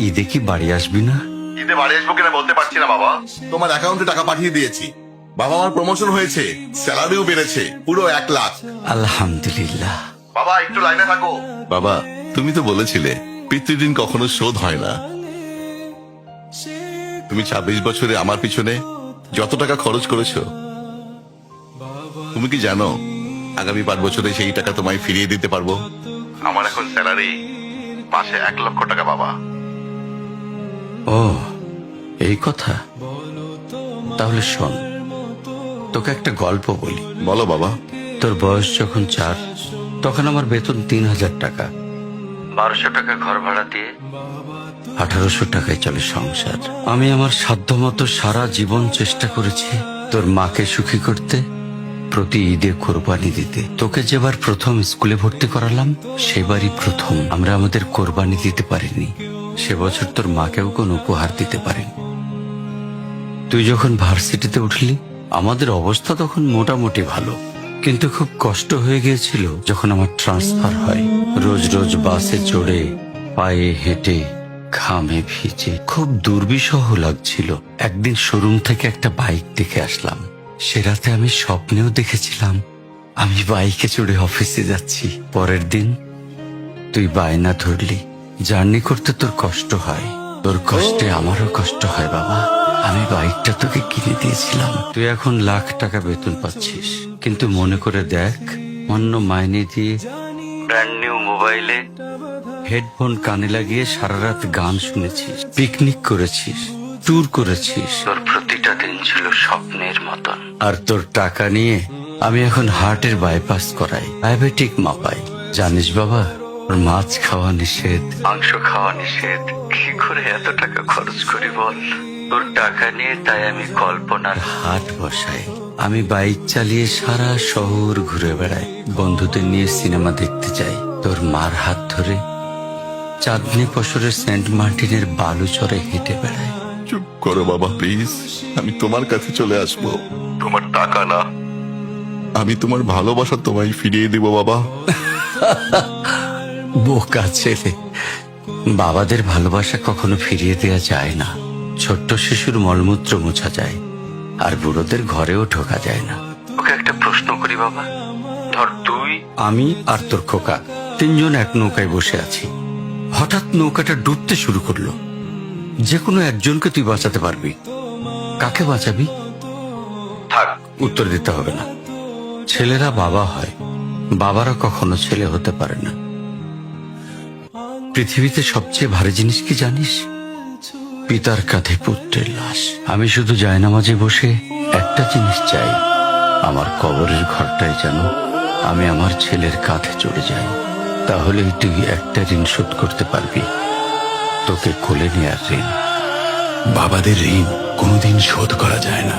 ঈদে কি বাড়ি আসবি না? ঈদে বাড়ি আসবো কিনা বলতে পারছি না বাবা। তোমার অ্যাকাউন্টে টাকা পাঠিয়ে দিয়েছি। বাবা, আমার প্রমোশন হয়েছে, স্যালারিও বেড়েছে, পুরো 1 লাখ। আলহামদুলিল্লাহ। বাবা একটু লাইনে থাকো। বাবা, তুমি তো বলেছিলে পিতৃদিন কখনো শোধ হয় না। তুমি 26 বছরে আমার পিছনে যত টাকা খরচ করেছো, তুমি কি জানো আগামী 5 বছরে সেই টাকা তোমায় ফিরিয়ে দিতে পারবো? আমার এখন স্যালারি মাসে 1 লক্ষ টাকা বাবা। ও, এই কথা। তাহলে শোন, তোকে একটা গল্প বলি। বলো বাবা। তোর বয়স যখন 4, তখন আমার বেতন 3000 টাকা। 1200 টাকা ঘর ভাড়া দিয়ে 1800 টাকায় চলে সংসার। আমি আমার সাধ্যমতো সারা জীবন চেষ্টা করেছি তোর মাকে সুখী করতে, প্রতি ঈদে কোরবানি দিতে। তোকে যেবার প্রথম স্কুলে ভর্তি করালাম, সেবারই প্রথম আমরা আমাদের কোরবানি দিতে পারিনি। সে বছর তোর মাকেও কোনো উপহার দিতে পারিনি। তুই যখন ভার্সিটিতে উঠলি, আমাদের অবস্থা তখন মোটামুটি ভালো, কিন্তু খুব কষ্ট হয়ে গিয়েছিল যখন আমার ট্রান্সফার হয়। রোজ রোজ বাসে চড়ে, পায়ে হেঁটে, ঘামে ভিজে খুব দুর্বিষহ লাগছিল। একদিন শোরুম থেকে একটা বাইক দেখে আসলাম। সে রাতে আমি স্বপ্নেও দেখেছিলাম আমি বাইকে চড়ে অফিসে যাচ্ছি। পরের দিন তুই বায়না ধরলি, জার্নি করতে তোর কষ্ট হয়। তোর কষ্টে আমারও কষ্ট হয় বাবা। আমি বাইকটা তোকে কিনে দিয়েছিলাম। তুই এখন লাখ টাকা বেতন পাচ্ছিস, কিন্তু মনে করে দেখ, অন্য মাইনে দিয়ে ব্র্যান্ড নিউ মোবাইলে হেডফোন কানে লাগিয়ে সারা রাত গান শুনেছিস, পিকনিক করেছিস, ট্যুর করেছিস। তোর প্রতিটা দিন ছিল স্বপ্নের মতন। আর তোর টাকা নিয়ে আমি এখন হার্টের বাইপাস করাই, ডায়াবেটিক মাপাই। জানিস বাবা, ওর মাছ খাওয়া নিষেধ, মাংস খাওয়া নিষেধ। কি করে এত টাকা খরচ করি বল? তোর টাকা নিয়ে তাই আমি কল্পনার হাট বসাই। আমি বাইক চালিয়ে সারা শহর ঘুরে বেড়াই, বন্ধুদের নিয়ে সিনেমা দেখতে যাই। তোর মার হাত ধরে চাঁদনি পশরের সেন্ট মার্টিনের বালুচরে হেঁটে বেড়াই। চুপ করো বাবা প্লিজ। আমি তোমার কাছে চলে আসবো, তোমার টাকা না। আমি তোমার ভালোবাসা তোমায় ফিরিয়ে দিব বাবা। বোকা ছেলে, বাবাদের ভালোবাসা কখনো ফিরিয়ে দেয়া যায় না। ছোট্ট শিশুর মলমূত্র মোছা যায়, আর বুড়োদের ঘরেও ঢোকা যায় না। ওকে একটা প্রশ্ন করি বাবা। ধর তুই, আমি আর তোর খোকা তিনজন এক নৌকায় বসে আছি। হঠাৎ নৌকাটা ডুবতে শুরু করলো। যে কোনো একজনকে তুই বাঁচাতে পারবি, কাকে বাঁচাবি? থাক, উত্তর দিতে হবে না। ছেলেরা বাবা হয়, বাবারা কখনো ছেলে হতে পারে না। পৃথিবীতে সবচেয়ে ভারী জিনিস কি জানিস? পিতার কাঁধে পুত্রের লাশ। আমি শুধু জায়নামাজে বসে একটা জিনিস চাই, আমার কবরের ঘরটায় যেন আমি আমার ছেলের কাঁধে চড়ে যাই। তাহলেই তুই একটা ঋণ শোধ করতে পারবি, তোকে কোলে নেয়ার ঋণ। বাবাদের ঋণ কোনোদিন শোধ করা যায় না।